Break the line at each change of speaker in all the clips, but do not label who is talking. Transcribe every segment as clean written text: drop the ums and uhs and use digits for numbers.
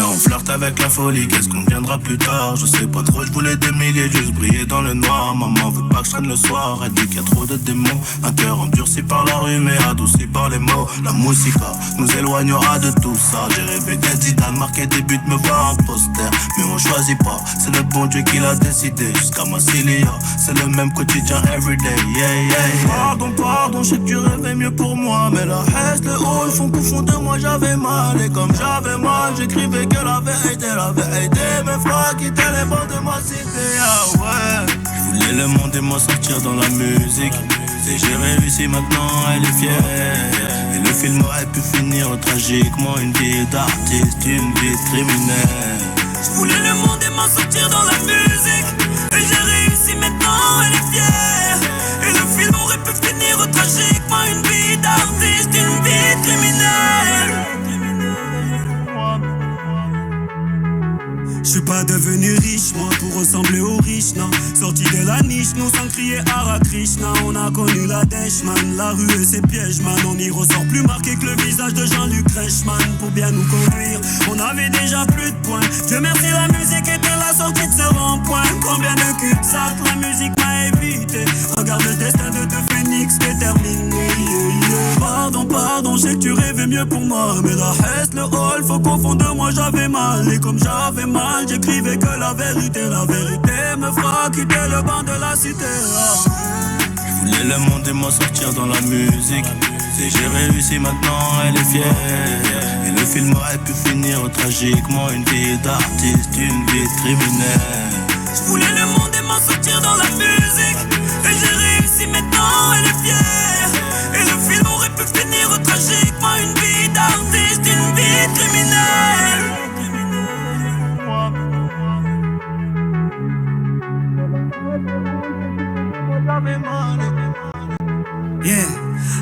on flirte avec la folie, qu'est-ce qu'on viendra plus tard? Je sais pas trop, je voulais des milliers, juste briller dans le noir. Maman veut pas que je traîne le soir, elle dit qu'il y a trop de démons. Un cœur endurci par la rue mais adouci par les mots. La musica nous éloignera de tout ça. J'ai rêvé d'être Zidane, marquer des buts, me voir un poster. Mais on choisit pas, c'est notre bon Dieu qui l'a décidé. Jusqu'à Massilia, c'est le même quotidien everyday, yeah, yeah, yeah. Pardon, je sais que tu rêvais mieux pour moi. Mais la haine, le haut, ils font qu'au fond de moi j'avais mal. Et comme j'avais mal, j'écrivais que la vérité. Mes frères quittaient les bancs de ma cité, ah ouais. Je voulais le monde et moi sortir dans la musique. Et j'ai réussi, maintenant elle est fière. Et le film aurait pu finir tragiquement. Une vie d'artiste, une vie de criminel. Je voulais le monde et m'en sortir dans la musique. Et j'ai réussi, maintenant elle est fière. Et le film aurait pu finir tragiquement. Une vie d'artiste, une vie de criminel.
Je suis pas devenu riche, moi, pour ressembler aux riches, non. Sorti de la niche, nous sans crier Hare Krishna. On a connu la dèche, man, la rue et ses pièges, man. On y ressort plus marqué que le visage de Jean-Luc Reichmann. Pour bien nous conduire, on avait déjà plus de points. Dieu merci, la musique était la sortie de ce rond-point. Combien de cul-de-sac la musique m'a évité. Regarde le destin de deux phénix déterminé, yeah, yeah. Pardon, je sais que tu rêvais mieux pour moi. Mais la haine, le hall, faut qu'au fond de moi j'avais mal. Et comme j'avais mal, j'écrivais que la vérité me fera quitter le banc de la cité. Oh.
Je voulais le monde et moi sortir dans la musique. Et j'ai réussi, maintenant elle est fière. Et le film aurait pu finir tragiquement. Une vie d'artiste, une vie de criminel.
Je voulais le monde et m'en sortir dans la musique. Et j'ai réussi, maintenant elle est fière. Et le film aurait pu finir tragiquement. Une vie d'artiste, une vie de criminel. Yeah,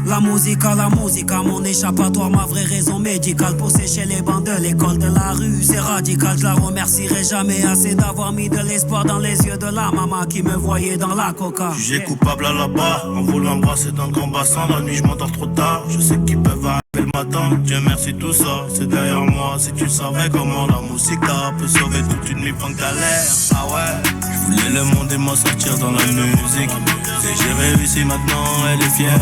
la musique, mon échappatoire, ma vraie raison médicale pour sécher les bancs de l'école de la rue, c'est radical. Je la remercierai jamais assez d'avoir mis de l'espoir dans les yeux de la maman qui me voyait dans la coca.
Jugé coupable à la barre, en voulant embrasser dans le grand bassin. La nuit je m'endors trop tard, je sais qu'ils peuvent arriver le matin. Dieu merci tout ça, c'est derrière moi. Si tu savais comment la musica peut sauver toute une nuit en galère. Ah ouais, je voulais le monde et moi sortir dans la musique. Et j'ai réussi, maintenant elle est fière.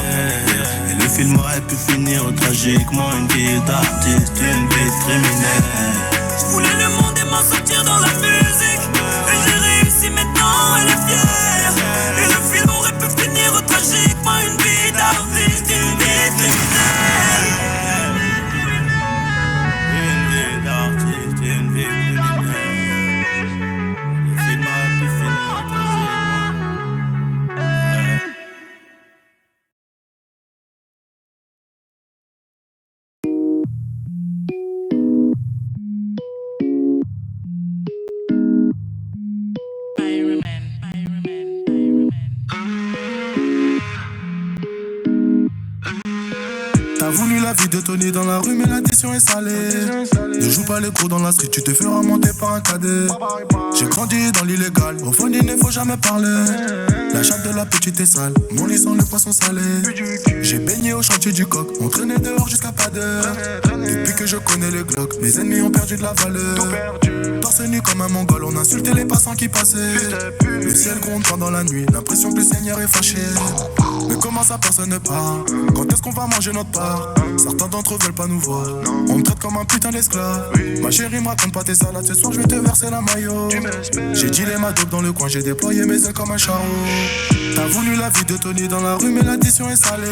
Et le film aurait pu finir tragiquement. Une vie d'artiste, une vie de criminel.
Je voulais le monde et m'en sortir dans la musique. Et j'ai réussi, maintenant elle est fière. Et le film aurait pu finir tragiquement. Une vie d'artiste, une vie de criminel.
Une vie d'artiste, une vie de criminel. Le film aurait pu finir tragiquement.
T'as voulu la vie de Tony dans la rue, mais l'addition est salée. Ne joue pas les gros dans la street, tu te feras monter par un cadet. J'ai grandi dans l'illégal, au fond il ne faut jamais parler. La chatte de la petite est sale, mon lit sent le poisson salé. J'ai baigné au chantier du coq, on traînait dehors jusqu'à pas d'heure. Depuis que je connais le Glock, mes ennemis ont perdu de la valeur. Torse nu comme un mongol, on insultait les passants qui passaient. Le ciel gronde pendant la nuit, l'impression que le Seigneur est fâché. Mais comment ça personne ne parle? Quand est-ce qu'on va manger notre part? Certains d'entre eux veulent pas nous voir, on me traite comme un putain d'esclave. Ma chérie me raconte pas tes salades, ce soir je vais te verser la maillot. J'ai dealé ma dope dans le coin, j'ai déployé mes ailes comme un charreau. T'as voulu la vie de Tony dans la rue, mais l'addition est salée.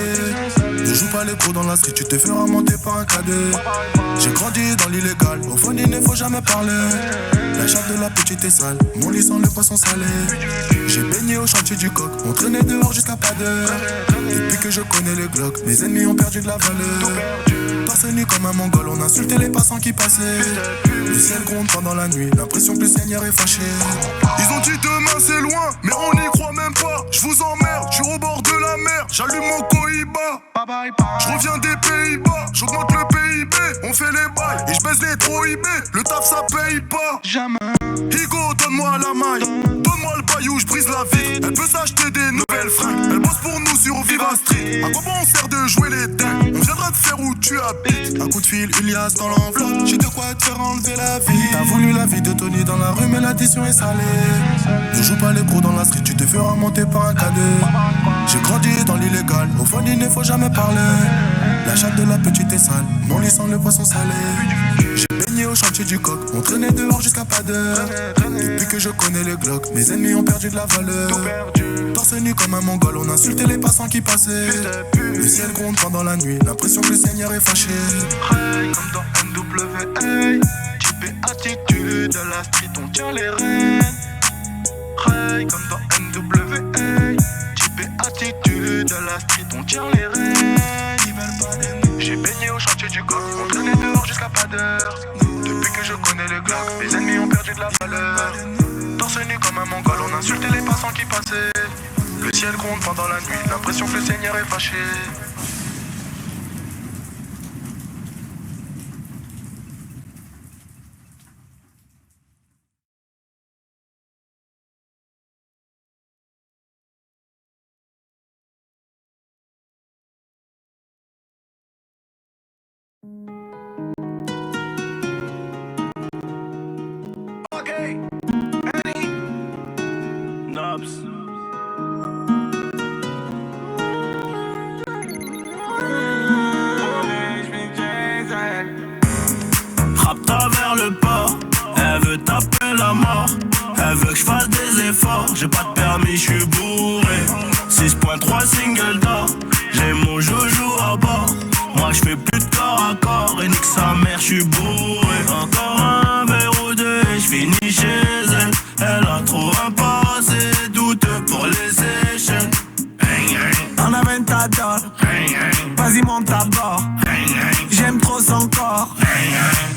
Ne joue pas les gros dans la street, tu te feras monter par un cadet. J'ai grandi dans l'illégal, au fond il ne faut jamais parler. La chatte de la petite est sale, mon lit sent le poisson salé. J'ai baigné au chantier du coq, on traînait dehors jusqu'à pas d'heure. Depuis que je connais le Glock, mes ennemis ont perdu de la valeur. Torse nu comme un mongol, on insultait les passants qui passaient. Le ciel gronde pendant la nuit, l'impression que le Seigneur est fâché.
Ils ont dit demain c'est loin, mais on n'y croit même pas. Je vous emmerde, je suis au bord de la mer, j'allume mon Cohiba. Je reviens des Pays-Bas, j'augmente le PIB, on fait les bails et je baisse les prohibés. Le taf ça paye pas. Jamais. Higo, donne-moi la maille, donne-moi le baillou, je brise la vitre. Elle peut s'acheter des nouvelles fringues, elle bosse pour nous sur Viva la street. À quoi bon on sert de jouer les dingues? On viendra te faire où tu habites.
Un coup de fil, Ilias dans l'enveloppe. J'ai de quoi te faire enlever la vie. T'as voulu la vie de Tony dans la rue, mais l'addition est salée. Ne joue pas les gros dans la street, tu te feras monter par un cadet. J'ai grandi dans l'illégal, au fond il ne faut jamais parler. La chatte de la petite est sale, mon lit sent le poisson salé. J'ai baigné au chantier du coq, on traînait dehors jusqu'à pas d'heure. Depuis que je connais les Glocks, mes ennemis ont perdu de la valeur. Torse nu comme un mongol, on insultait les passants qui passaient. Le ciel gronde pendant la nuit, l'impression que le Seigneur est fâché.
Hey, comme dans NWA, type et attitude de la street, on tient les rênes. Hey, comme dans NWA, type et attitude de la street, on tient les rênes. Ils veulent pas de nous. J'ai baigné au chantier du coq, on traînait dehors jusqu'à pas d'heure. Depuis que je connais le Glock, mes ennemis ont perdu de la valeur. Torse nu comme un mongol, on insultait les passants qui passaient. Le ciel gronde pendant la nuit, l'impression que le Seigneur est fâché. Okay, Annie, Nobs.
Rapta vers le port, elle veut taper la mort. Elle veut que je fasse des efforts. J'ai pas de permis, je suis bourré. 6.3 single d'or, j'ai mon joujou à bord. Moi je fais plus de corps à corps et nique sa mère, je suis bourré. Encore un verre ou deux et je finis chez elle. Elle a trop un passé douteux pour les échelles.
En Aventador, vas-y monte à bord. J'aime trop son corps.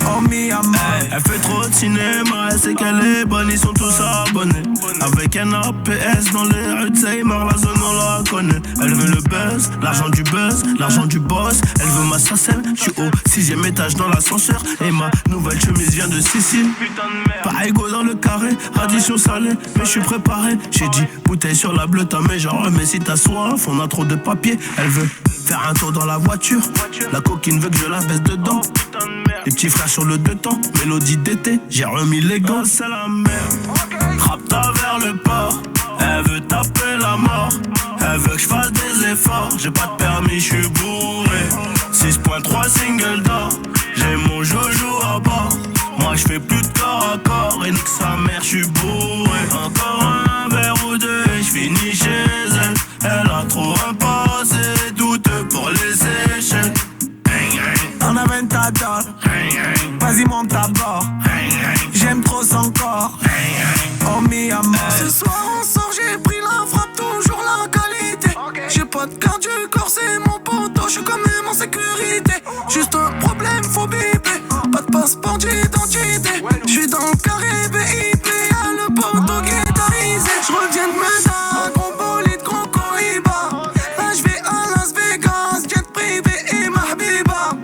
Oh mi amor.
Elle fait trop de cinéma, elle sait qu'elle est bonne, ils sont tous abonnés. Avec un APS dans les rues de Seymour, la zone on la connaît. Elle veut le buzz, l'argent du boss. Elle veut ma sacelle, je suis au 6ème étage dans l'ascenseur. Et ma nouvelle chemise vient de Sicile. Pas égaux dans le carré, addition salée, mais je suis préparé. J'ai dit bouteille sur la bleue, ta mais genre mais si t'as soif, on a trop de papier. Elle veut faire un tour dans la voiture. La coquine veut que je la baisse dedans. Les petits frères sur le deux temps, mélodie d'été, j'ai remis les gants, c'est la merde. Rapta vers le port, elle veut taper la mort. Elle veut que je fasse des efforts, j'ai pas de permis, je suis bourré. 6.3 single d'or, j'ai mon joujou à bord. Moi je fais plus de corps à corps et nique sa mère, je suis bourré. Encore un verre ou deux et je finis chez elle. Elle a trop un passé douteux pour les échelles.
En Aventador, vas-y monte à bord. J'aime trop son corps. Oh mi amor. Ce soir on sort, j'ai pris la frappe, toujours la qualité. J'ai pas de carte du corps, c'est mon poteau, je suis quand même en sécurité. Juste un problème, faut biper. Pas de passeport d'identité. J'suis dans le carré BIP, y'a le poteau guitarisé. J'reviens de Medina, gros bolide, gros Cohiba. Là j'vais à Las Vegas, jet privé et ma habiba.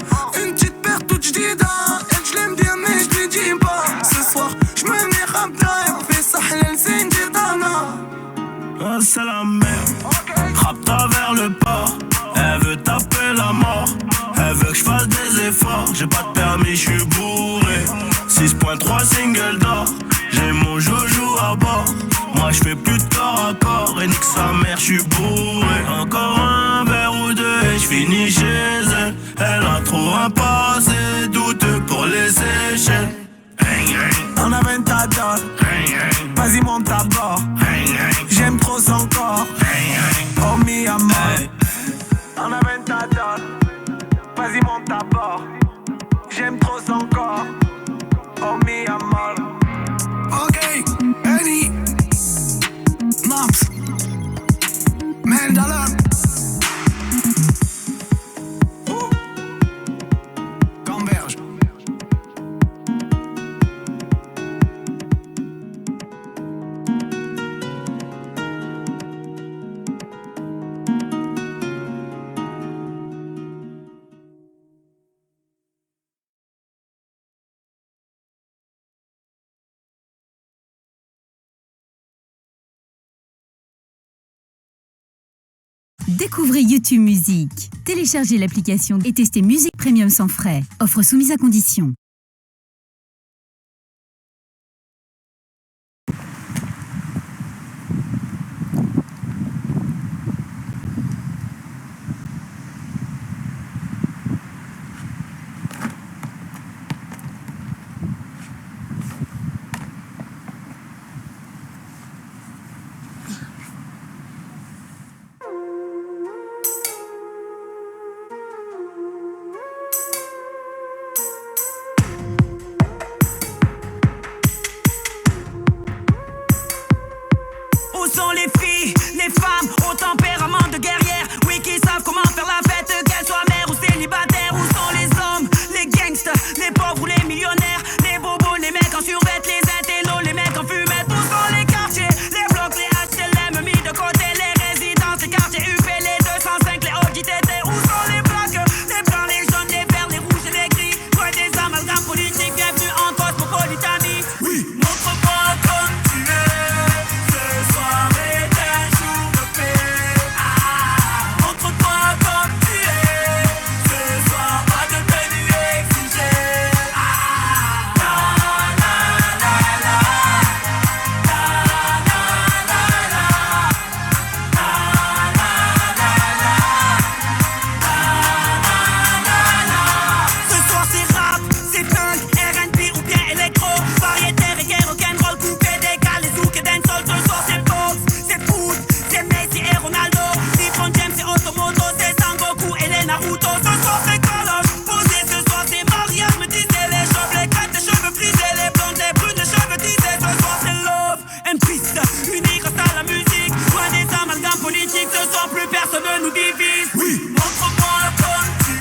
Une petite paire toute j'dida, elle j'l'aime bien mais j'lui dis pas. Ce soir j'me mets Rapta et fais sahlel c'est Dana.
Ah, c'est la merde. Rapta vers le port, elle veut taper la mort. Elle veut que je fasse des efforts, j'ai pas de permis, je suis bourré. 6.3 single d'or, j'ai mon joujou à bord. Moi je fais plus de corps à corps et nique sa mère, je suis bourré. Encore un verre ou deux et je finis chez elle. Elle a trop un passé douteux pour les échelles.
En Aventador, vas-y monte à bord. J'aime trop son corps. Oh mi amor. En Aventador, vas-y monte à bord. J'aime trop son corps. Oh mi amor.
Ok, Annie, Naps, Meldala. Gamberge.
Découvrez YouTube Musique. Téléchargez l'application et testez Musique Premium sans frais. Offre soumise à condition.
Où sont les filles, les femmes au tempérament de guerrière? Oui, qui savent comment faire la fête, qu'elles soient mères ou célibataires. Où sont les hommes, les gangsters, les pauvres ou les millionnaires? Les bobos, les mecs en survêt, les intellos, les mecs en fumette. Où sont les quartiers, les blocs, les HLM mis de côté? Les résidences, les quartiers UP, les 205, les OJTT. Où sont les plaques, les blancs, les jaunes, les verts, les rouges et les gris? Loin des amalgames politiques, bienvenue en cosmopolitanie. Oui, montre-moi comme tu es. Ce soir est un jour de paix. Montre-toi comme tu es. Ce soir, pas de tenue exigée. La la la la. La la la la. La la la la. Ce soir c'est rap, c'est funk, R&B ou bien électro. Variété, reggae, rock'n'roll, coupé, décalé, zouk et dancehall. Ce soir c'est box, c'est foot, c'est Messi et Ronaldo. LeBron James et Automoto, c'est Sangoku et les Naruto. Ce soir c'est collage, posé, ce soir c'est mariage. Me disaient les chauves, les crêtes, les cheveux frisés, les blondes, les brunes, les cheveux tisés. Ce soir c'est love and peace, unis grâce à la musique. Loin des amalgames politiques, ce soir plus personne ne nous divise. Oui, montre-moi comme tu es.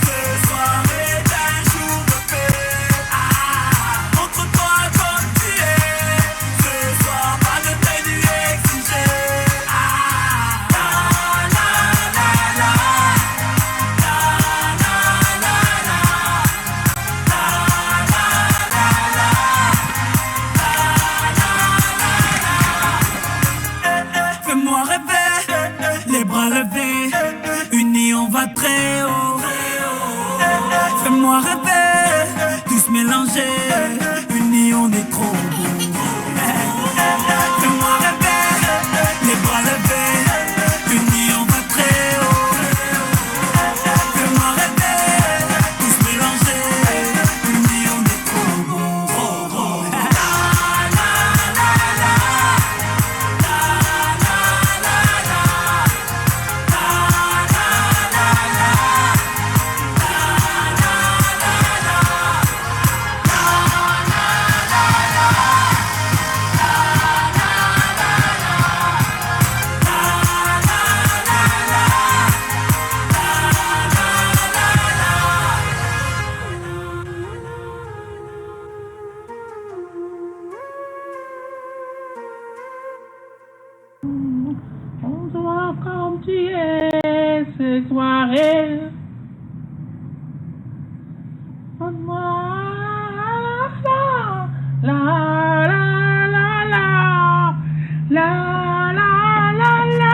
Ce soir est un jour de paix. Montre-toi comme tu es. Ce soir, pas de tenue exigée. La la la la. La la la la. La la la la. Fais-moi rêver, les bras levés, unis on va très haut. Fais-moi rêver, tous mélangés, unis on est trop beau. Fais-moi rêver, les bras levés, unis on va très haut. Fais-moi rêver, tous mélangés, unis on est trop beau. La la la la. La la la la. La la la la.
Bonsoir, comme tu es ce soirée. Bonsoir, la la la la la la la la la.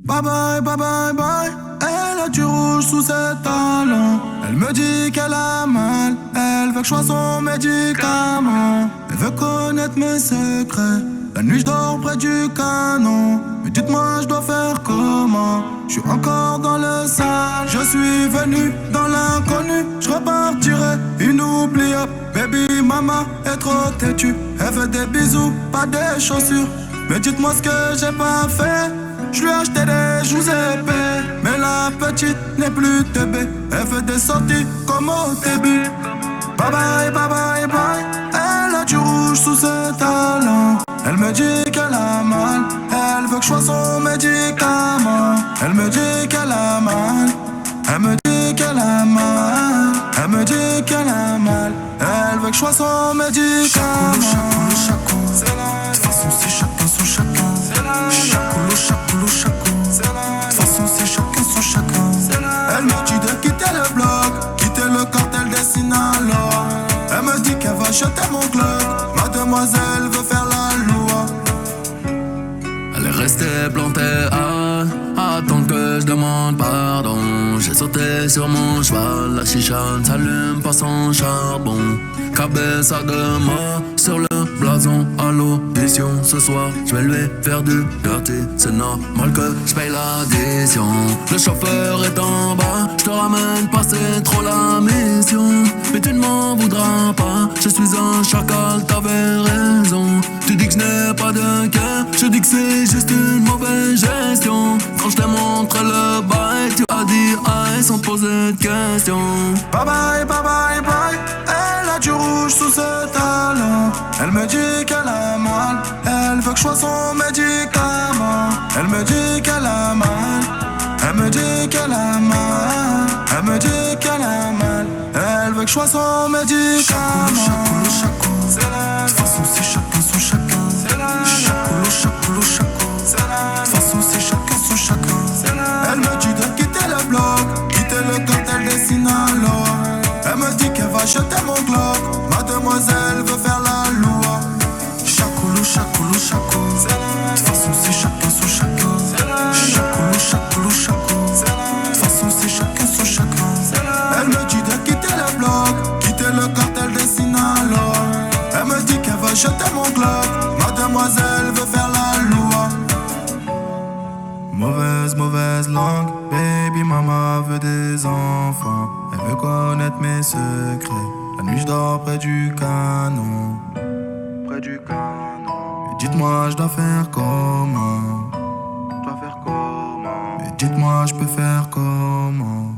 Bye bye, bye bye, bye. Elle a du rouge sous ses talons. Elle me dit qu'elle a mal. Elle veut que je sois son médicament. Elle veut connaître mes secrets. La nuit je dors près du canon. Mais dites-moi je dois faire comment. Je suis encore dans le sale. Je suis venu dans l'inconnu. Je repartirai inoubliable. Baby mama est trop têtue. Elle veut des bisous, pas des chaussures. Mais dites-moi ce que j'ai pas fait. Je lui ai acheté des joues épais. Mais la petite n'est plus bébé. Elle fait des sorties comme au début. Bye bye, bye bye, bye. Elle a du rouge sous ses talons. Elle me dit qu'elle a mal. Elle veut que je sois son médicament. Elle me dit qu'elle a mal. Elle me dit qu'elle a mal. Elle me dit qu'elle a mal. Elle veut que je sois son médicament. Chacoulou, chacoulou, de toute façon c'est chacun son chacun. Chacoulou, chacoulou, chacoulou. De toute façon c'est chacun son chacun. Elle me dit de quitter le bloc, quitter le cartel des Sinaloa. Elle me dit qu'elle va jeter mon Glock. Mademoiselle veut faire la loi.
Elle est restée plantée à attendre que je demande pardon. J'ai sauté sur mon cheval, la chicha ne s'allume pas sans charbon. Cabeza de mort sur le blason à l'audition. Ce soir, je vais lui faire du dirty. C'est normal que je paye l'addition. Le chauffeur est en bas, je te ramène pas, c'est trop la mission. Mais tu ne m'en voudras pas, je suis un chacal, t'avais raison. Tu dis que je n'ai pas de cœur, je dis que c'est juste une mauvaise gestion. Quand je t'ai montré le bail, tu as dit aïe sans poser de questions.
Bye bye, bye bye, bye. Elle a du rouge sous ses talons. Elle me dit qu'elle a mal. Elle veut que je sois son médicament. Elle me dit qu'elle a mal. Elle me dit qu'elle a mal. Elle me dit qu'elle a mal. Elle veut que je sois son médicament. Chacoulou, chacoulou, de toute façon c'est chacun son chacun. Chacoulou, chacoulou, chacoulou. De toute façon c'est chacun son chacun. Elle me dit de quitter le bloc, quitter le cartel des Sinaloa. Elle me dit qu'elle va jeter mon Glock. Mademoiselle veut faire la loi. Chacoulou, chacoulou, chacoulou. De toute façon c'est chacun son chacun. Chacoulou, chacoulou, chacoulou. De toute façon c'est chacun son chacun. Elle me dit de quitter le bloc, quitter le cartel des Sinaloa. Elle me dit qu'elle va jeter mon Glock. Mademoiselle veut faire la loi. Mauvaise, mauvaise langue. Baby mama veut des enfants. Elle veut connaître mes secrets. La nuit je dors près du canon. Près du canon. Mais dites-moi je dois faire comment. Je dois faire comment. Mais dites-moi je peux faire comment.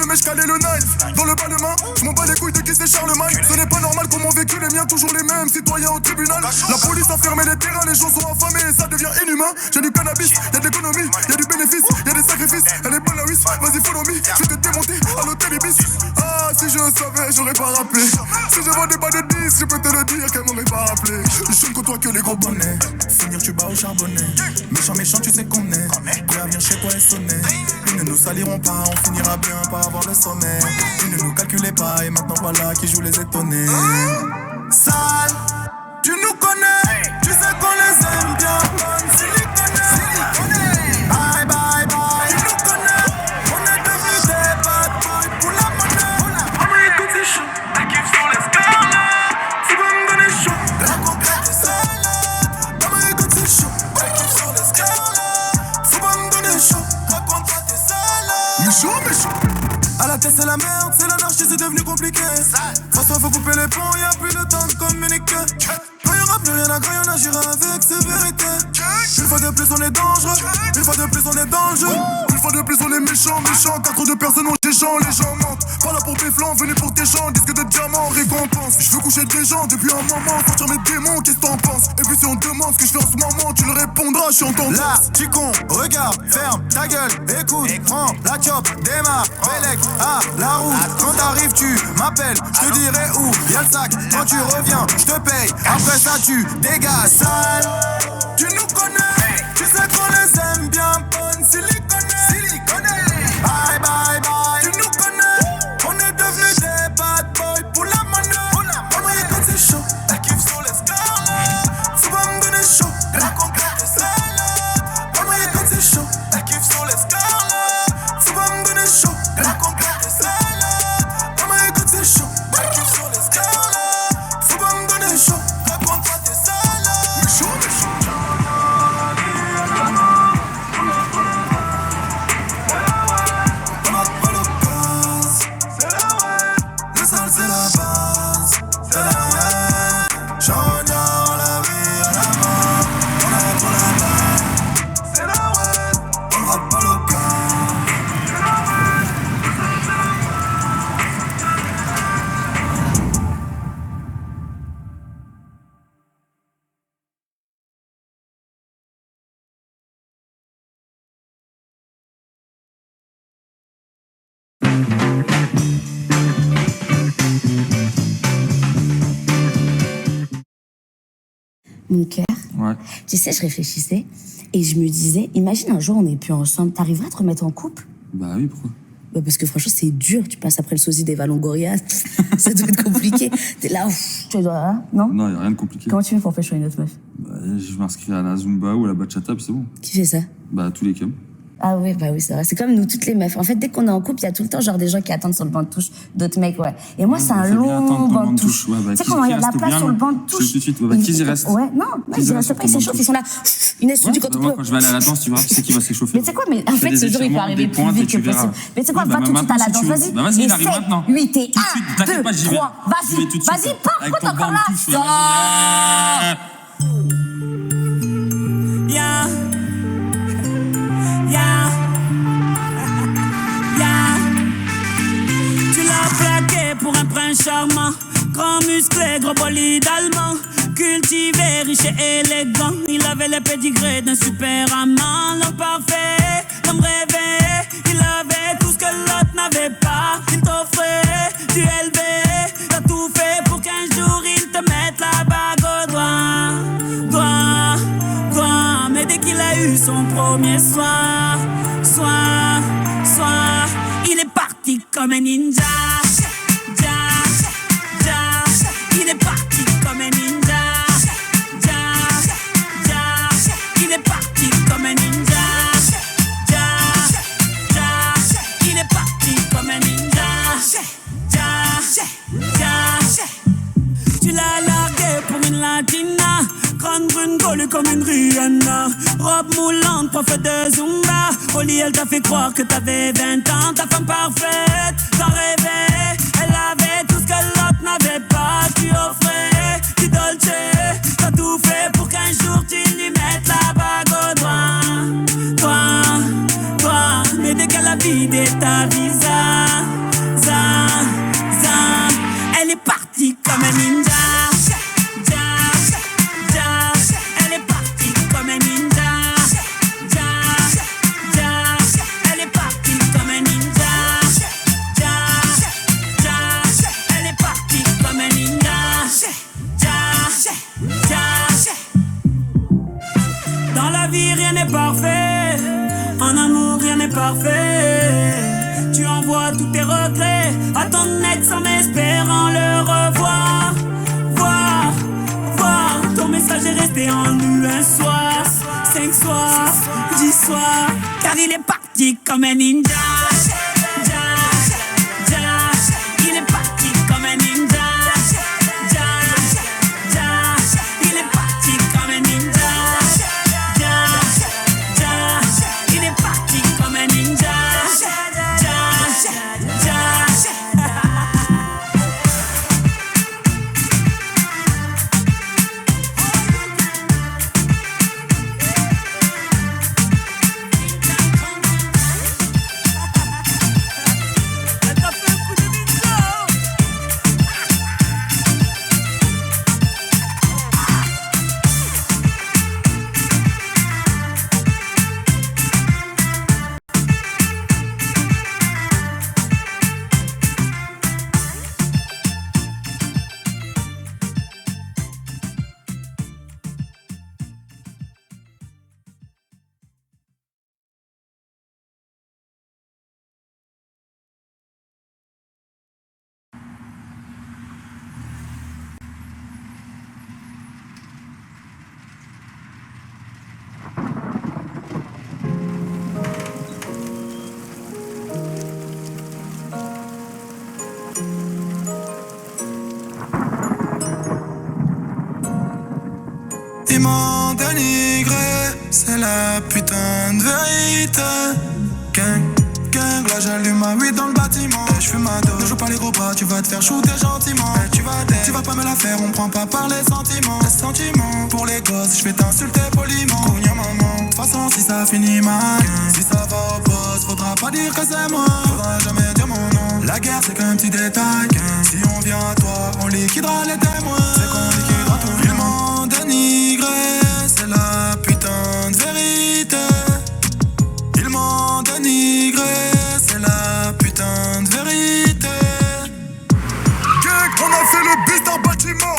Mais je calais le knife dans le bas de main. Je m'en bats les couilles de qui c'est Charlemagne. Ce n'est pas normal qu'on m'en vécu les miens, toujours les mêmes citoyens au tribunal. La police a fermé les terrains, les gens sont affamés et ça devient inhumain. J'ai du cannabis, y'a de l'économie, y'a du bénéfice, y'a des sacrifices. Elle est bonne la whiz, vas-y follow me. Je vais te démonter à l'hôtel Ibis. Ah si je savais, j'aurais pas rappelé. Si je vends des bas de 10, je peux te le dire qu'elle m'aurait pas rappelé. Je ne côtoie que les gros bonnets. Finir tu bats au charbonnet. Méchant, méchant, tu sais qu'on est. Prêt à venir chez toi et sonner. Ils ne nous saliront pas, on finira bien par avoir le sommet. Ils ne nous calculez pas et maintenant voilà qui joue les étonnés. Sale, tu nous connais, tu sais qu'on les aime bien. Bye bye bye, tu nous connais, on est devenus des bad boys pour la monnaie. Maman écoute c'est chaud, elle kiffe sur l'escalade. Tu vas me donner chaud, la conquête est salade. Maman écoute c'est chaud, elle kiffe sur l'escalade. Tu vas me donner chaud, la conquête est salade. Méchant, méchant. À la tête c'est la merde, c'est l'anarchie, c'est devenu compliqué. Façon faut couper les ponts, y'a plus le temps de communiquer. Quand y'aura plus rien à craindre, on agira avec sévérité. Une fois de plus on est dangereux, une fois de plus on est dans le jeu. Une fois de plus on est méchant, méchant. 4 de personnes ont géchant, les gens mentent. Pas là pour tes flancs, venez pour tes champs. Disque de diamant, récompense. Je veux coucher des gens depuis un moment. Sortir mes démons, qu'est-ce que t'en penses? Et puis si on te demande ce que je fais en ce moment, tu le répondras, je suis en ton
là, tu con, regarde, ferme ta gueule, écoute, prends la chop, démarre, Bélec, à la route. Quand t'arrives, tu m'appelles, je te dirai où. Y'a le sac, quand tu reviens, je te paye. Après ça, tu dégages, sale. Tu nous connais, tu sais qu'on les aime bien bonnes, silicone. Bye bye bye, tu nous connais, on est devenus des bad boys pour la monnaie. On voyait quand c'est chaud, la kiff sur l'escalade. Faut pas me donner chaud, la conquête est salade. On voyait quand c'est chaud, la kiff sur l'escalade. Faut pas me donner chaud, la conquête est salade. On voyait quand c'est chaud, la kiff sur l'escalade. Faut pas me donner chaud, la conquête est salade. Mais chaud.
Mon cœur,
ouais.
Tu sais, je réfléchissais et je me disais, imagine un jour on n'est plus ensemble, t'arriverais à te remettre en couple?
Bah oui, pourquoi?
Bah parce que franchement c'est dur, tu passes après le sosie des Valongoria, ça doit être compliqué. T'es là, tu dois, hein, non?
Non, y'a rien de compliqué.
Comment tu fais pour faire choisir une autre meuf?
Bah, je m'inscris à la Zumba ou à la Bachata, puis c'est bon.
Qui fait ça?
Bah tous les cums.
Ah oui, bah oui, c'est vrai. C'est comme nous, toutes les meufs. En fait, dès qu'on est en couple, il y a tout le temps genre des gens qui attendent sur le banc de touche, d'autres mecs, ouais. Et moi, c'est un long banc de touche.
Ouais, bah,
tu sais comment il y a de la place sur le banc de touche?
Tout de suite, bah, qu'ils y restent.
Ouais, non, ils y restent pas, ils s'échauffent, ils sont là. Inès, tu dis quand tu
moi,
peux.
quand je vais aller à la danse, tu vois, qui c'est qui va s'échauffer?
Mais tu sais quoi, mais en fait, ce jour, il peut arriver plus vite que possible. Mais tu sais quoi, va tout de suite à la danse, vas-y.
Bah, vas-y, il arrive maintenant.
8 et 1, 2, 3,
vas-y,
pars, pourquoi t'es encore là?
Pour un prince charmant, grand musclé, gros bolide allemand, cultivé, riche et élégant. Il avait le pédigré d'un super amant, l'homme parfait, l'homme rêvé. Il avait tout ce que l'autre n'avait pas. Il t'offrait du LV, t'as tout fait pour qu'un jour il te mette la bague au doigt. Mais dès qu'il a eu son premier soir, il est parti comme un ninja. Il est parti comme un ninja. Il est parti comme un ninja. Il est parti comme un ninja. Tu l'as largué pour une latina, grande brune collée comme une Rihanna, robe moulante, prof de Zumba. Au lit elle t'a fait croire que t'avais 20 ans. Ta femme parfaite, t'en rêvais. Elle avait tout ce que l'autre n'avait pas. Tu offrais du dolce, t'as tout fait pour qu'un jour tu lui mettes la bague au doigt. Mais dès qu'elle a vidé ta visa, elle est partie comme un ninja. Elle est partie comme un ninja. Elle est partie comme un ninja. Elle est partie comme un ninja. Dans la vie rien n'est parfait, en amour rien n'est parfait. Tu envoies tous tes regrets à ton ex en espérant le revoir. Ton message est resté en nu un soir, 5 soirs, 10 soirs, car il est parti comme un ninja. Il est parti comme un ninja. Il est parti comme un ninja. Il est parti comme un ninja.
Ils m'ont dénigré, c'est la putain de vérité. Gang, gang, là j'allume ma weed dans le bâtiment. Je fume ma dose, ne joue pas les gros bras, tu vas te faire shooter gentiment. Tu vas pas me la faire, on prend pas par les sentiments. Les sentiments, pour les gosses, je vais t'insulter poliment. Cogna maman, de toute façon si ça finit mal, si ça va au poste, faudra pas dire que c'est moi. Faudra jamais dire mon nom. La guerre c'est qu'un petit détail. Si on vient à toi, on liquidera les témoins. C'est qu'on liquidera tout. Ils m'ont dénigré, c'est la putain de vérité. Ils m'ont dénigré, c'est la putain de vérité.
Gang, on a fait le bis d'un bâtiment.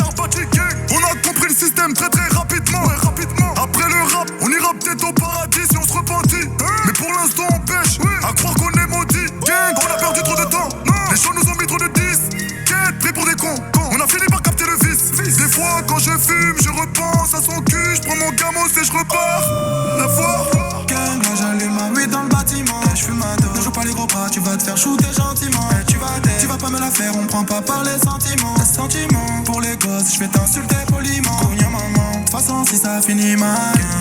On a compris le système très très rapidement. Après le rap, on ira peut-être au paradis si on se repentit. Mais pour l'instant on pêche, à croire qu'on est maudit. Gang, on a perdu trop de temps. Les gens nous ont mis trop de 10. Quête, pris pour des cons. On a fini par capter le vice. Des fois quand je fume, je repense à son cul. Je prends mon gamos et je repars. La fois.
Gang, là j'allume ma weed dans le bâtiment. Je fume ma dose, ne joue pas les gros bras, tu vas te faire shooter gentiment. Tu vas pas me la faire, on prend pas par les sentiments. Les sentiments, pour les gosses, je vais t'insulter poliment. Cogna maman, de toute façon si ça finit mal,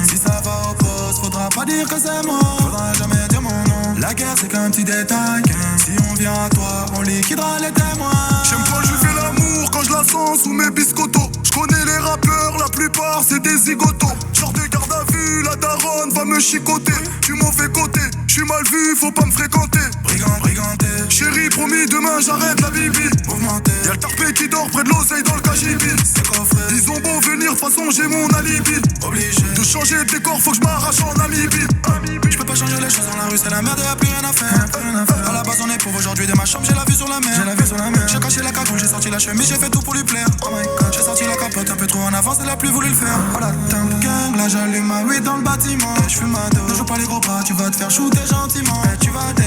si ça va au poste, faudra pas dire que c'est moi. Faudra jamais dire mon nom. La guerre c'est qu'un petit détail. Si on vient à toi, on liquidera les témoins.
J'aime quand je fais l'amour, quand je la sens sous mes biscottos. Je connais les rappeurs, la plupart c'est des zigotos. Genre de garde à vue, la daronne va me chicoter. Du mauvais côté, je suis mal vu, faut pas me fréquenter.
Briganté,
chérie promis demain j'arrête la bibi.
Mouvementé,
y'a le tarpé qui dort près de l'oseille dans le KGB.
c'est coffré,
Ils ont beau venir, de toute façon j'ai mon alibi.
obligé
De changer de décor, faut que je m'arrache en Namibie.
Je peux pas changer les choses dans la rue, c'est la merde, y'a plus rien à faire. À la base on est pauvre aujourd'hui, de ma chambre j'ai la vue sur la mer. J'ai caché la cagoule, j'ai sorti la chemise, j'ai fait tout pour lui plaire. Oh my god, j'ai sorti la capote un peu trop en avance, elle a plus voulu le faire. Oh la tempe gang, là j'allume ma weed dans le bâtiment. Je fume ma dose, ne joue pas les gros bras, tu vas te faire shooter gentiment.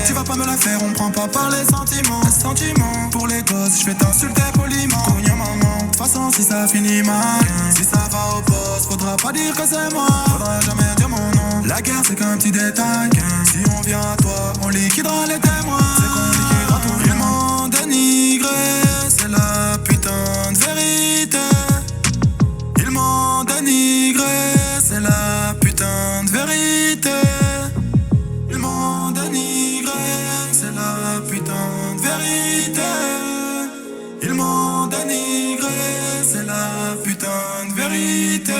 Tu vas pas me la faire, on prend pas par les sentiments. Les sentiments, pour les gosses, je vais t'insulter poliment. Cogna maman, de toute façon si ça finit mal, si ça va au poste, faudra pas dire que c'est moi. Faudra jamais dire mon nom. La guerre c'est qu'un petit détail. Si on vient à toi, on liquidera les témoins. C'est qu'on liquidera tout. Ils m'ont dénigré, c'est la putain de vérité. Ils m'ont dénigré, c'est la putain de vérité. Ils m'ont dénigré, c'est la putain de vérité. Ils m'ont dénigré, c'est la putain de vérité.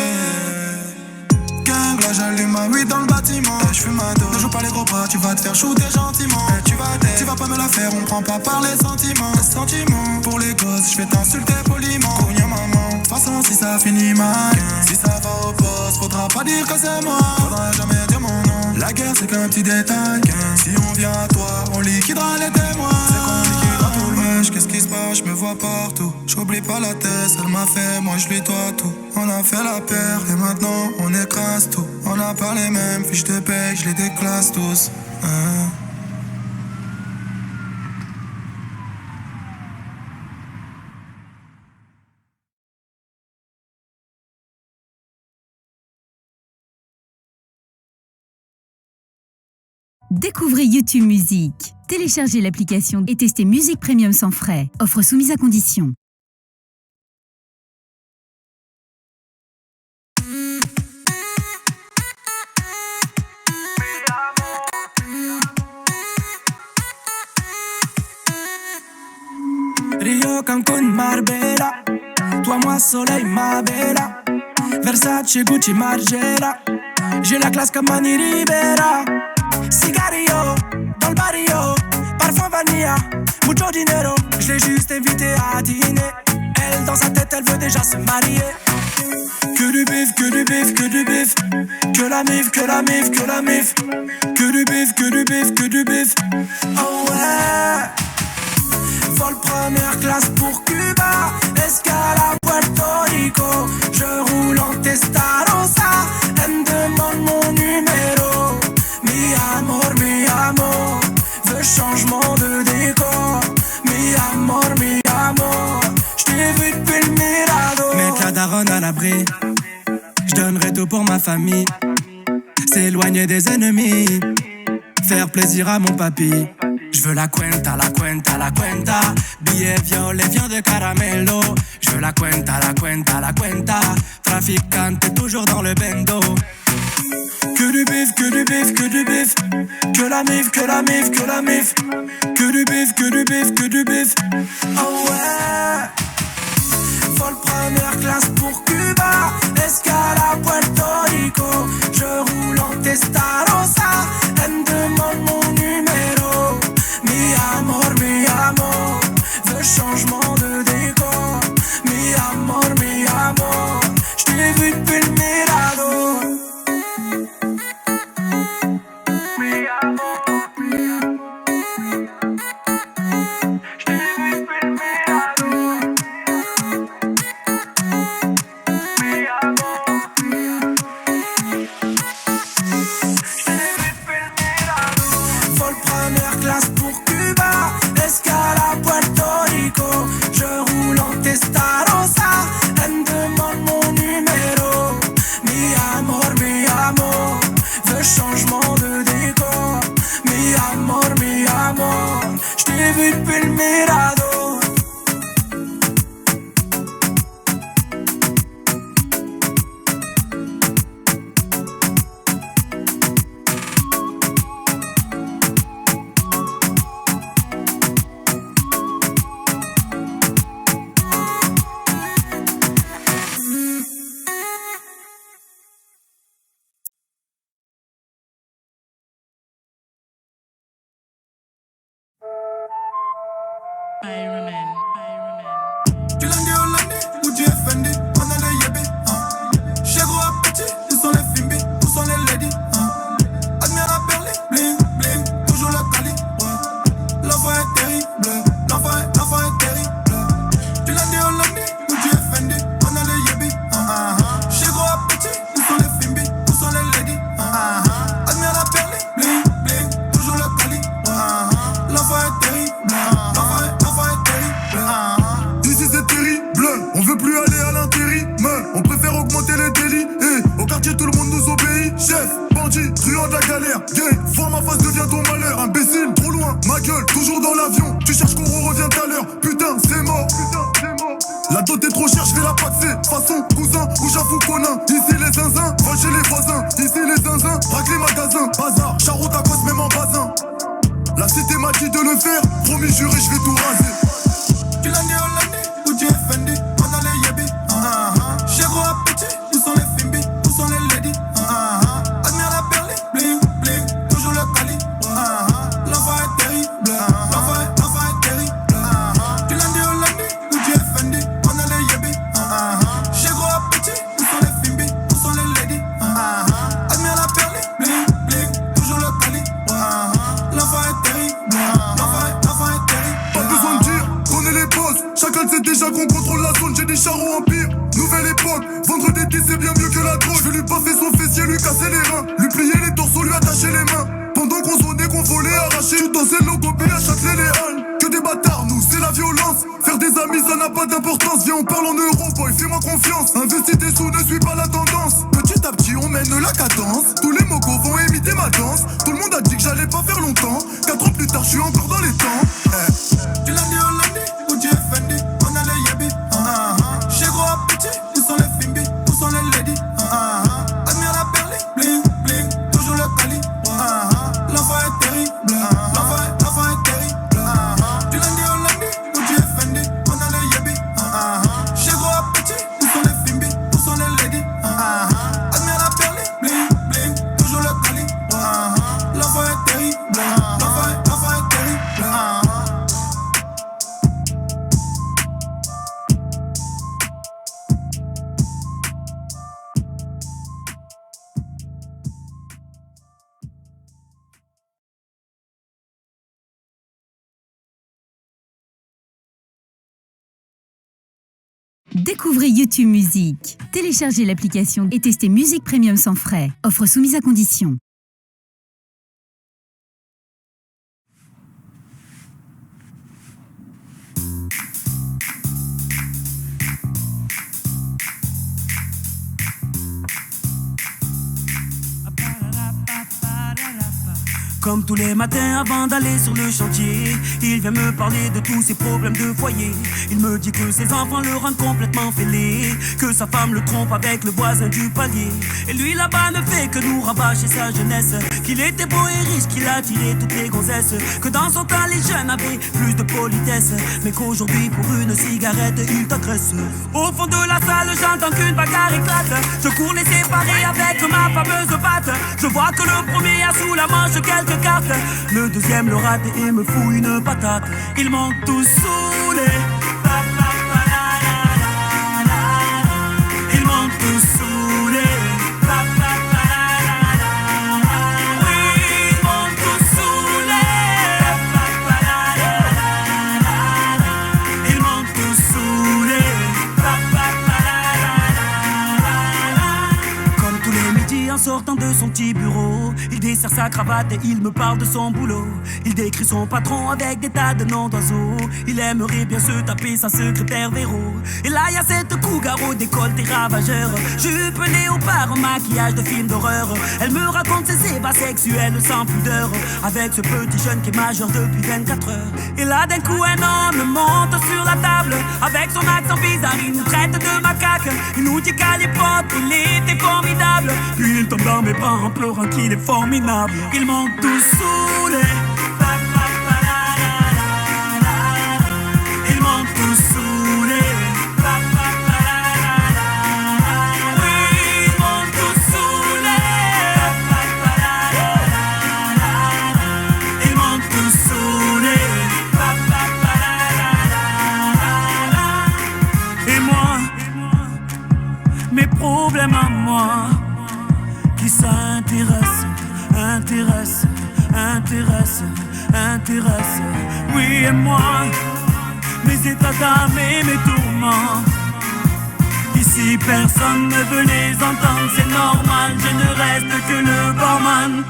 Gang, là j'allume ma weed dans le bâtiment. Je fume ma dose, ne joue pas les gros bras, tu vas te faire shooter gentiment. Tu vas pas me la faire, on prend pas par les sentiments. Les sentiments, pour les gosses, je vais t'insulter poliment. Cogna maman, de toute façon si ça finit mal, si ça va au poste, faudra pas dire que c'est moi. Faudra jamais dire mon nom. La guerre c'est qu'un petit détail. Si on vient à toi, on liquidera les témoins. C'est qu'on liquidera tout le mèche, qu'est-ce qui se passe, je me vois partout. J'oublie pas la tête, elle m'a fait, moi je lui dois tout. On a fait la paire et maintenant on écrase tout. On n'a pas les mêmes fiches de paye, je les déclasse tous.
Découvrez YouTube Musique. Téléchargez l'application et testez Musique Premium sans frais. Offre soumise à condition.
Rio, Cancun, Marbella. Toi, moi, soleil, ma bella. Versace, Gucci, Margiela. J'ai la classe comme Manny Rivera. Cigarillo, dans le barrio. Parfum vanilla, mucho dinero. Je l'ai juste invitée à dîner. Elle, dans sa tête, elle veut déjà se marier. Que du bif, que du bif, que du bif. Que la mif, que la mif, que la mif. Que du bif, que du bif, que du bif. Oh ouais. Vol première classe pour Cuba. Escale à Puerto Rico. Je roule en Testarossa. Elle me demande mon numéro. Mi amor. Veux changement de décor. Mi amor. J't'ai vu depuis le Mirado. Mettre la daronne à l'abri. J'donnerai tout pour ma famille. S'éloigner des ennemis. Faire plaisir à mon papy. Je veux la cuenta, la cuenta, la cuenta. Billet violet, vient de caramelo. Je veux la cuenta, la cuenta, la cuenta. Traficante, toujours dans le bendo. Que du bif, que du bif, que du bif. Que la mif, que la mif, que la mif. Que du bif, que du bif, que du bif. Oh ouais. Vol première classe pour Cuba. Escale à Puerto Rico. Je roule en Testarossa. Elle me demande mon numéro. Mi amor, veux changement de décor. Mi amor, j't'ai vu depuis le Mirador. Mi amor, j't'ai vu depuis le Mirador. Mi amor, j't'ai vu depuis le Mirador. Vol première classe pour Cuba. Escale à Puerto Rico. Je roule en Testarossa. Elle me demande mon numéro. Mi amor, veux changement de décor. Mi amor, j't'ai vu depuis le Mirador.
Du lundi au lundi, où tu es Fendi, on a les yébis. Chez gros à petit, où sont les Fimbi, où sont les ladies. Admire la Berlin, bling, bling, toujours le Cali. L'enfant est terrible, l'enfant est terrible. Du lundi au lundi, où tu es Fendi, on a les yébis. Chez gros à petit, où sont les Fimbi, où sont les ladies. Admire la Berlin, bling, bling, toujours le Cali. L'enfant est terrible, l'enfant est terrible.
Ici c'est terrible, on veut plus aller à l'intérim. On préfère augmenter les délits. Et au quartier tout le monde nous obéit. Chef, bandit, truand de la galère. Gay, voir ma face devient ton malheur. Imbécile, trop loin, ma gueule, toujours dans l'avion. Tu cherches qu'on revient tout à l'heure. Putain, c'est mort. La dot est trop chère, je vais la paxer. Façon, cousin, ou j'avoue conin. Ici les zinzins, vol chez les voisins. Ici les zinzins, braque les magasins. Bazar, charreau tacos, même en basin. La cité m'a dit de le faire. Promis, juré, je vais tout raser.
Du lundi au lundi, où tu es Fendi, on a les yébis. Chez gros à petit, où sont les Fimbi, où sont les ladies. Admire la Berlin, bling, bling, toujours le Cali. L'enfant est terrible, l'enfant est terrible. Du lundi au lundi, où tu es Fendi, on a les yébis. Chez gros à petit, où sont les Fimbi, où sont les ladies. Admire la Berlin, bling, bling, toujours le Cali. L'enfant est terrible, l'enfant est terrible.
Pas besoin de dire, connais les boss. Chacun sait déjà qu'on contrôle la zone. J'ai des charros en pire, nouvelle époque. Vendre des disques c'est bien mieux que la drogue. Je vais lui passer son fessier, lui casser les reins. Lui plier les torsos, lui attacher les mains. Pendant qu'on se qu'on volait, arraché. Tu dansais le logo B à Châtelet les Halles. Que des bâtards, nous c'est la violence. Faire des amis ça n'a pas d'importance. Viens on parle en euros, boy, fais-moi confiance. Investis tes sous, ne suis pas la tendance. Petit à petit on mène la cadence. Tous les mocos vont imiter ma danse. Tout le monde a dit que j'allais pas faire longtemps. 4 ans plus tard je suis encore dans les temps.
Du lundi au lundi, où tu es Fendi, on a les yébis. Chez gros à petit, où sont les Fimbi, où sont les ladies. Admire la Berlin, bling, bling, toujours le Cali. L'enfant est terrible, l'enfant est terrible. Du lundi au lundi, où tu es Fendi, on a les yébis. Chez gros à petit, où sont les Fimbi, où sont les ladies. Admire la Berlin, bling, bling, toujours le Cali. L'enfant est terrible, l'enfant est terrible.
Découvrez YouTube Musique. Téléchargez l'application et testez Musique Premium sans frais. Offre soumise à condition.
Comme tous les matins avant d'aller sur le chantier, il vient me parler de tous ses problèmes de foyer. Il me dit que ses enfants le rendent complètement fêlé, que sa femme le trompe avec le voisin du palier. Et lui là-bas ne fait que nous rabâcher sa jeunesse, qu'il était beau et riche, qu'il a tiré toutes les gonzesses, que dans son temps les jeunes avaient plus de politesse, mais qu'aujourd'hui pour une cigarette il t'agresse. Au fond de la salle j'entends qu'une bagarre éclate. Je cours les séparer avec ma fameuse batte. Je vois que le premier a sous la manche quelques cartes, le deuxième le rate et me fout une patate. Ils m'ont tous saoulé. Ils m'ont tous saoulé. Oui, ils m'ont tous saoulé. Ils m'ont tous saoulé. Comme tous les midis en sortant de son petit bureau, il desserre sa cravate et il me parle de son boulot. Il décrit son patron avec des tas de noms d'oiseaux. Il aimerait bien se taper sa secrétaire Véro. Et là y a cette cougar au décolleté ravageur, jupe léopard, maquillage de film d'horreur. Elle me raconte ses ébats sexuels sans pudeur, avec ce petit jeune qui est majeur depuis 24 heures. Et là d'un coup un homme monte sur la table, avec son accent bizarre il nous traite de macaque. Il nous dit qu'à l'époque il était formidable, puis il tombe dans mes bras en pleurant qu'il est formidable. Ils m'ont tous saoulé. Ils m'ont tous saoulé. Oui, ils m'ont tous saoulé. Ils m'ont tous saoulé. Et moi, mes problèmes à moi, qui s'intéresse, intéresse, intéresse, intéresse. Oui, et moi, mes états d'âme et mes tourments, ici personne ne veut les entendre. C'est normal, je ne reste que le barman.